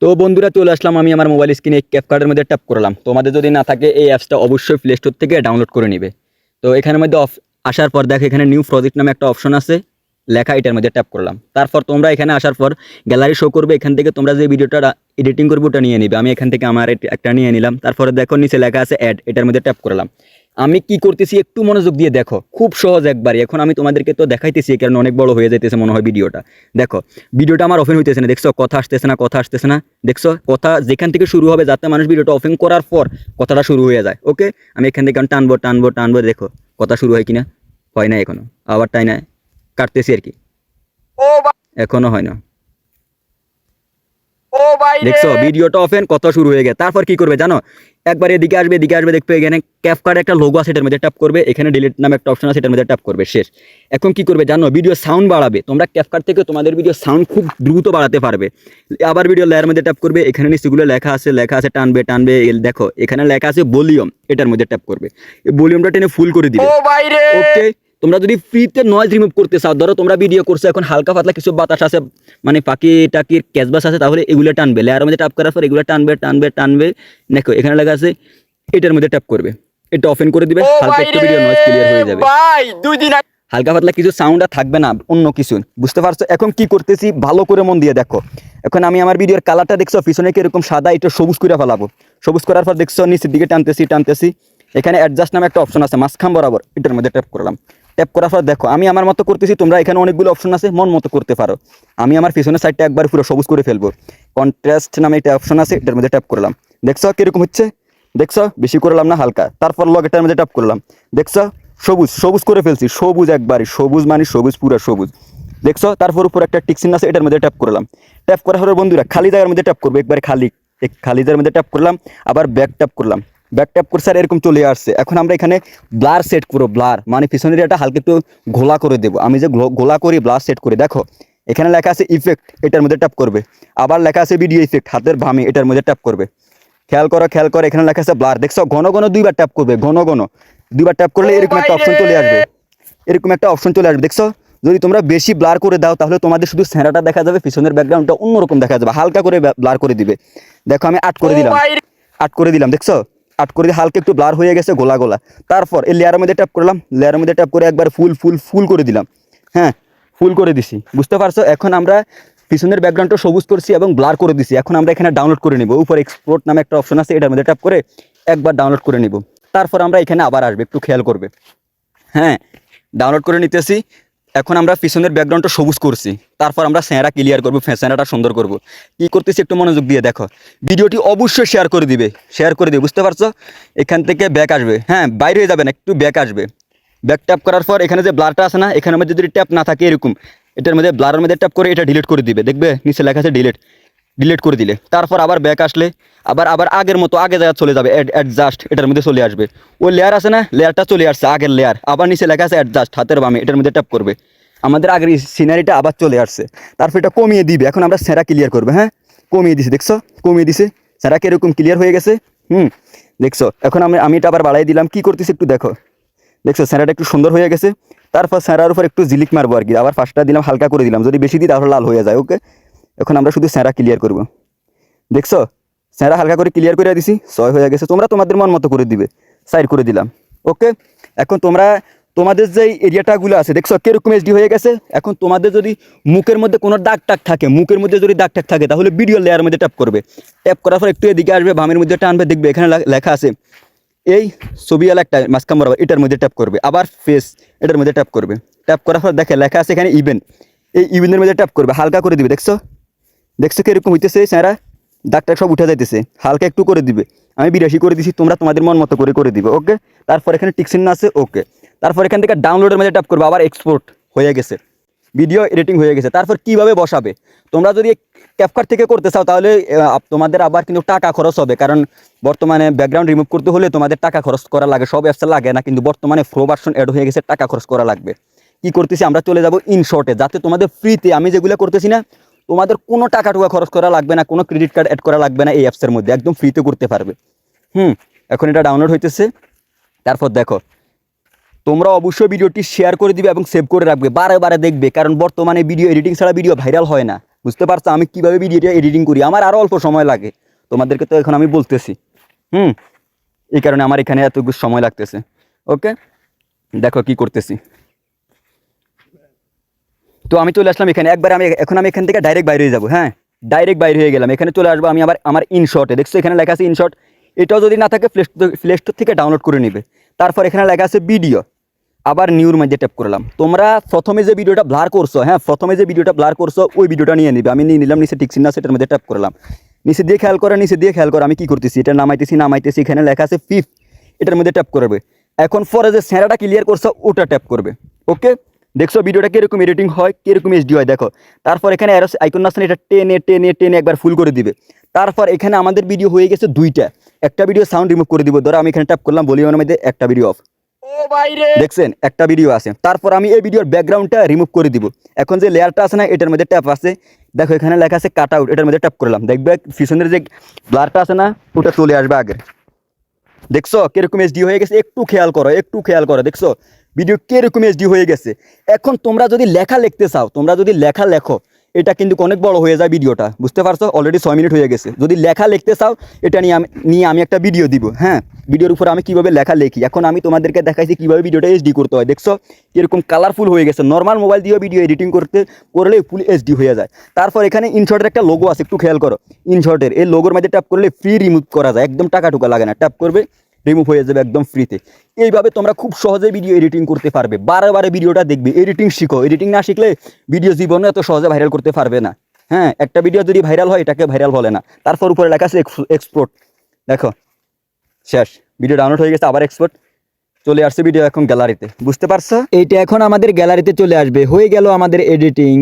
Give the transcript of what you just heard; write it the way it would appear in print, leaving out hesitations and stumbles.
তো বন্ধুরা চলে আসলাম আমি আমার মোবাইল স্ক্রিনে ক্যাপকার্টের মধ্যে ট্যাপ করলাম। তোমাদের যদি না থাকে এই অ্যাপসটা অবশ্যই প্লে স্টোর থেকে ডাউনলোড করে নিবে। তো এখানের মধ্যে আসার পর দেখো এখানে নিউ প্রজেক্ট নামে একটা অপশন আছে লেখা, এটার মধ্যে ট্যাপ করলাম। তারপর তোমরা এখানে আসার পর গ্যালারি শো করবে, এখান থেকে তোমরা যে ভিডিওটা এডিটিং করবে ওটা নিয়ে নিবে। আমি এখান থেকে আমার একটা নিয়ে নিলাম। তারপরে দেখো নিচে লেখা আছে অ্যাড, এটার মধ্যে ট্যাপ করলাম। আমি কি করতেছি একটু মনোযোগ দিয়ে দেখো, খুব সহজ একবারই। এখন আমি তোমাদেরকে তো দেখাইতেছি কারণ অনেক বড় হয়ে যাইতেছে মনে হয় ভিডিওটা। দেখো ভিডিওটা আমার ওপেন হইতেছে না, দেখছো কথা আসতেছে না, কথা আসতেছে না, দেখছো কথা যেখান থেকে শুরু হবে যাতে মানুষ ভিডিওটা ওপেন করার পর কথাটা শুরু হয়ে যায়। ওকে, আমি এখান থেকে টানবো টানবো টানবো, দেখো কথা শুরু হয় কিনা, হয় না এখনো, আবার তাই না কাটতেছি আর কি, এখনো হয় না। দেখছো ভিডিওটা ওপেন, কথা শুরু হয়ে গেছে। তারপর কি করবে জানো, একবার এদিকে আসবে, এদিকে আসবে, দেখবে এখানে ক্যাপকার্ট একটা লোগো আছে, এটার মধ্যে ট্যাপ করবে, এখানে ডিলিট নামে একটা অপশন আছে, এটার মধ্যে ট্যাপ করবে, শেষ। এখন কি করবে জানো, ভিডিও সাউন্ড বাড়াবে। তোমরা ক্যাপকার্ট থেকে তোমাদের ভিডিও সাউন্ড খুব দ্রুত বাড়াতে পারবে। আবার ভিডিও লেয়ার মধ্যে ট্যাপ করবে, এখানে নিচেগুলো লেখা আছে টানবে টানবে, দেখো এখানে লেখা আছে ভলিউম, এটার মধ্যে ট্যাপ করবে, এই ভলিউমটা টেনে ফুল করে দিবে। ওকে, তোমরা যদি ফ্রিতে নয়েজ রিমুভ করতে চাও, ধরো তোমরা ভিডিও করছো, এখন হালকা পাতলা কিছু বাতাস আছে, মানে পাখি টাকির ক্যাচবাস আছে, তাহলে এগুলো টানবে, লেয়ারের মধ্যে ট্যাপ করার পর এগুলো টানবে টানবে টানবে। দেখো এখানে লেখা আছে, এটার মধ্যে ট্যাপ করবে, এটা ওপেন করে দিবে, হালকা একটু ভিডিও নয়েজ ক্লিয়ার হয়ে যাবে। হালকা পাতলা কিছু সাউন্ড আর থাকবে না, অন্য কিছু, বুঝতে পারছো? এখন কি করতেছি ভালো করে মন দিয়ে দেখো। এখন আমি আমার ভিডিওর কালারটা দেখছো পিছনে কিরকম সাদা, এটা সবুজ করে ফেলাবো। সবুজ করার পর দেখছো নিচের দিকে টানতেছি টানতেছি, এখানে অ্যাডজাস্ট নামে একটা অপশন আছে মাঝখান বরাবর, এটার মধ্যে ট্যাপ করলাম। ট্যাপ করার পর দেখো আমি আমার মতো করতেছি, তোমরা এখানে অনেকগুলো অপশন আছে, মন মতো করতে পারো। আমি আমার পিছনের সাইডটা একবার পুরো সবুজ করে ফেলবো, কন্ট্রাস্ট নামে একটা অপশন আছে, এটার মধ্যে ট্যাপ করলাম। দেখছো কিরকম হচ্ছে, দেখছো বেশি করলাম না, হালকা। তারপর লগ, এটার মধ্যে ট্যাপ করলাম, দেখছো সবুজ সবুজ করে ফেলছি, সবুজ একবারই সবুজ, মানে সবুজ, পুরো সবুজ, দেখছো। তারপর উপর একটা টিক চিহ্ন আছে, এটার মধ্যে ট্যাপ করলাম। ট্যাপ করার পরে বন্ধুরা খালি জায়গার মধ্যে ট্যাপ করবে, একবারে খালি, খালি জায়গার মধ্যে ট্যাপ করলাম। আবার ব্যাক ট্যাপ করলাম, ব্যাক ট্যাপ করছে আর এরকম চলে আসছে। এখন আমরা এখানে ব্লার সেট করবো, ব্লার মানে পিছনের এটা হালকা একটু ঘোলা করে দেবো। আমি যে ঘোলা করি ব্লার সেট করি, দেখো এখানে লেখা আছে ইফেক্ট, এটার মধ্যে ট্যাপ করবে। আবার লেখা আছে ভিডিও ইফেক্ট, হাতের বামে, এটার মধ্যে ট্যাপ করবে। খেয়াল করো খেয়াল করো, এখানে লেখা আছে ব্লার, দেখছো ঘন ঘন দুইবার ট্যাপ করবে, ঘন ঘন দুইবার ট্যাপ করলে এরকম একটা অপশন চলে আসবে, এরকম একটা অপশন চলে আসবে, দেখছো। যদি তোমরা বেশি ব্লার করে দাও তাহলে তোমাদের শুধু চেহারাটা দেখা যাবে, পিছনের ব্যাকগ্রাউন্ডটা অন্যরকম দেখা যাবে, হালকা করে ব্লার করে দিবে। দেখো আমি 8 করে দিলাম, 8 করে দিলাম, দেখছো 8 করে দিয়ে হালকা একটু ব্লার হয়ে গেছে, গোলা গোলা। তারপর এই লেয়ারের মধ্যে ট্যাপ করলাম, লেয়ারের মধ্যে ট্যাপ করে একবার ফুল ফুল ফুল করে দিলাম, হ্যাঁ ফুল করে দিছি, বুঝতে পারছো? এখন আমরা পিছনের ব্যাকগ্রাউন্ডটা সবুজ করছি এবং ব্লার করে দিছি। এখন আমরা এখানে ডাউনলোড করে নিব, উপর এক্সপোর্ট নামে একটা অপশন আছে, এটার মধ্যে ট্যাপ করে একবার ডাউনলোড করে নিব। তারপর আমরা এখানে আবার আসবে, একটু খেয়াল করবে, হ্যাঁ ডাউনলোড করে নিতেছি। এখন আমরা পিছনের ব্যাকগ্রাউন্ডটা সবুজ করছি, তারপর আমরা চেহারা ক্লিয়ার করবো, চেহারাটা সুন্দর করবো। কি করতেছি একটু মনোযোগ দিয়ে দেখো, ভিডিওটি অবশ্যই শেয়ার করে দিবে, শেয়ার করে দিবে, বুঝতে পারছো? এখান থেকে ব্যাক আসবে, হ্যাঁ বাইরে হয়ে যাবে না, একটু ব্যাক আসবে। ব্যাক ট্যাপ করার পর এখানে যে ব্লারটা আছে না, এখানের মধ্যে যদি ট্যাপ না থাকে এরকম, এটার মধ্যে ব্লারের মধ্যে ট্যাপ করে এটা ডিলিট করে দিবে, দেখবে নিচে লেখা আছে ডিলিট, ডিলিট করে দিলে তারপর আবার ব্যাক আসলে আবার আবার আগের মতো আগে জায়গা চলে যাবে, অ্যাডজাস্ট এটার মধ্যে চলে আসবে। ওই লেয়ার আছে না, লেয়ারটা চলে আসছে আগের লেয়ার, আবার নিচে লেখা আছে অ্যাডজাস্ট হাতের বামে, এটার মধ্যে ট্যাপ করবে, আমাদের আগের সিনারিটা আবার চলে আসছে। তারপর এটা কমিয়ে দিবে, এখন আমরা সেরা ক্লিয়ার করবে, হ্যাঁ কমিয়ে দিছি, দেখছো কমিয়ে দিছে, সেরা কিরকম ক্লিয়ার হয়ে গেছে, দেখছো। এখন আমি এটা আবার বাড়াই দিলাম, কি করতেছি একটু দেখো, দেখছো সেরাটা একটু সুন্দর হয়ে গেছে। তারপর সেরার উপর একটু জিলিক মারবো আর কি, আবার ফার্স্টটা দিলাম হালকা করে দিলাম, যদি বেশি দিই তাহলে লাল হয়ে যায়। ওকে, এখন আমরা শুধু সেরা ক্লিয়ার করব, দেখছো সেরা হালকা করে ক্লিয়ার করে দিছি, 6 হয়ে গেছে। তোমরা তোমাদের মন মতো করে দিবে, সাইড করে দিলাম। ওকে, এখন তোমরা তোমাদের যে এরিয়াটাগুলো আছে দেখছো কিরকম এইচডি হয়ে গেছে। এখন তোমাদের যদি মুখের মধ্যে কোনো দাগ টাগ থাকে, মুখের মধ্যে যদি দাগ টাগ থাকে তাহলে ভিডিও লেয়ারের মধ্যে ট্যাপ করবে, ট্যাপ করার পর একটু এদিকে আসবে, বামের মধ্যে টানবে, দেখবে এখানে লেখা আছে এই ছবিওয়ালা একটা মাঝখান বরাবর, এটার মধ্যে ট্যাপ করবে। আবার ফেস, এটার মধ্যে ট্যাপ করবে, ট্যাপ করার পর দেখে লেখা আছে এখানে ইভেন্ট, এই ইভেন্টের মধ্যে ট্যাপ করবে, হালকা করে দিবে, দেখছো দেখছো কিরকম হইতেছে, স্যারা দাগটা সব উঠে যাইতেছে, হালকা একটু করে দিবে। আমি 82 করে দিছি, তোমরা তোমাদের মন মতো করে দিবে। ওকে, তারপর এখানে টিক চিহ্ন আছে, ওকে। তারপর এখান থেকে ডাউনলোডের মধ্যে ট্যাপ করবে, আবার এক্সপোর্ট হয়ে গেছে, ভিডিও এডিটিং হয়ে গেছে। তারপর কিভাবে বসাবে, তোমরা যদি ক্যাপকাট থেকে করতে চাও তাহলে তোমাদের আবার কিন্তু টাকা খরচ হবে, কারণ বর্তমানে ব্যাকগ্রাউন্ড রিমুভ করতে হলে তোমাদের টাকা খরচ করা লাগে, সব অ্যাপসে লাগে না, কিন্তু বর্তমানে প্রো ভার্সন অ্যাড হয়ে গেছে, টাকা খরচ করা লাগবে। কি করতেছি আমরা চলে যাব ইনশর্টে, যাতে তোমাদের ফ্রিতে আমি যেগুলো করতেছি না, তোমাদের কোনো টাকা টুকা খরচ করা লাগবে না, কোনো ক্রেডিট কার্ড অ্যাড করা লাগবে না, এই অ্যাপসের মধ্যে একদম ফ্রিতে করতে পারবে। এখন এটা ডাউনলোড হইতেছে। তারপর দেখো তোমরা অবশ্যই ভিডিওটি শেয়ার করে দিবে এবং সেভ করে রাখবে, বারে বারে দেখবে, কারণ বর্তমানে ভিডিও এডিটিং ছাড়া ভিডিও ভাইরাল হয় না। বুঝতে পারছো আমি কীভাবে ভিডিওটা এডিটিং করি, আমার আরও অল্প সময় লাগে, তোমাদেরকে তো এখন আমি বলতেছি। এই কারণে আমার এখানে এত সময় লাগতেছে। ওকে, দেখো কি করতেছি। তো আমি চলে আসলাম এখানে, একবার আমি এখান থেকে ডাইরেক্ট বাইরে হয়ে যাবো। হ্যাঁ, ডাইরেক্ট বাইরে হয়ে গেলাম, এখানে চলে আসবো আমি আমার ইনশর্টে। দেখছো এখানে লেখা আছে ইনশর্ট, এটাও যদি না থাকে প্লে স্টোর থেকে ডাউনলোড করে নিবে। তারপর এখানে লেখা আছে ভিডিও, আবার নিউর মধ্যে ট্যাপ করলাম। তোমরা প্রথমে যে ভিডিওটা ব্লার করছো, হ্যাঁ প্রথমে যে ভিডিওটা ব্লার করছো ওই ভিডিওটা নিয়ে নিবে। আমি নিয়ে নিলাম, নিচে টিকচিহ্ন আছে সেটার মধ্যে ট্যাপ করলাম। নিচে দিয়ে খেয়াল করে আমি কি করতেছি, এটা নামাইতেছি, এখানে লেখা আছে 5, এটার মধ্যে ট্যাপ করবে। এখন পরে যে স্যারাটা ক্লিয়ার করছো ওটা ট্যাপ করবে। ওকে, দেখছো ভিডিওটা কীরকম এডিটিং হয়, কীরকম এইচডি হয় দেখো। তারপর এখানে অ্যারো আইকন আছে, এটা টেনে একবার ফুল করে দিবে। তারপর এখানে আমাদের ভিডিও হয়ে গেছে 2টা, একটা ভিডিও সাউন্ড রিমুভ করে দিব। ধরো আমি এখানে ট্যাপ করলাম, ভলিউমের মধ্যে একটা ভিডিও অফ, দেখছেন একটা ভিডিও আছে। তারপর আমি এই ভিডিওর ব্যাকগ্রাউন্ডটা রিমুভ করে দিব। এখন যে লেয়ারটা আছে না এটার মধ্যে ট্যাপ আছে, দেখো এখানে লেখা আছে কাট আউট, এটার মধ্যে ট্যাপ করলাম, দেখবে পিছনের যে ব্লারটা আছে না ওটা চলে আসবে আগে। দেখছো কিরকম এইচডি হয়ে গেছে, একটু খেয়াল করো, দেখছো ভিডিও কিরকম এইচডি হয়ে গেছে। এখন তোমরা যদি লেখা লিখতে চাও, লেখো, এটা কিন্তু অনেক বড় হয়ে যায় ভিডিওটা, বুঝতে পারছো। অলরেডি 6 মিনিট হয়ে গেছে। যদি লেখা লিখতে চাও এটা নিয়ে আমি একটা ভিডিও দিব। হ্যাঁ, ভিডিওর উপর আমি কীভাবে লেখা লিখি, এখন আমি তোমাদেরকে দেখাইছি কীভাবে ভিডিওটা এইচডি করতে হয়। দেখছো এরকম কালারফুল হয়ে গেছে, নর্মাল মোবাইল দিয়েও ভিডিও এডিটিং করলে ফুল এইচডি হয়ে যায়। তারপর এখানে ইনশর্টের একটা লোগো আছে, একটু খেয়াল করো। ইনশর্টের এই লোগোর মধ্যে ট্যাপ করলে ফ্রি রিমুভ করা যায়, একদম টাকা টুকা লাগে না, ট্যাপ করবে রিমুভ হয়ে যাবে একদম ফ্রিতে। এইভাবে তোমরা খুব সহজে ভিডিও এডিটিং করতে পারবে। বারে ভিডিওটা দেখবে, এডিটিং শিখো। এডিটিং না শিখলে ভিডিও জীবনে এত সহজে ভাইরাল করতে পারবে না। হ্যাঁ, একটা ভিডিও যদি ভাইরাল হয় এটাকে ভাইরাল বলে না। তারপর উপরে লেখা আছে এক্সপোর্ট, দেখো শেষ, ভিডিও ডাউনলোড হয়ে গেছে। আবার এক্সপোর্ট চলে আসছে ভিডিও এখন গ্যালারিতে, বুঝতে পারছো। এইটা এখন আমাদের গ্যালারিতে চলে আসবে। হয়ে গেল আমাদের এডিটিং।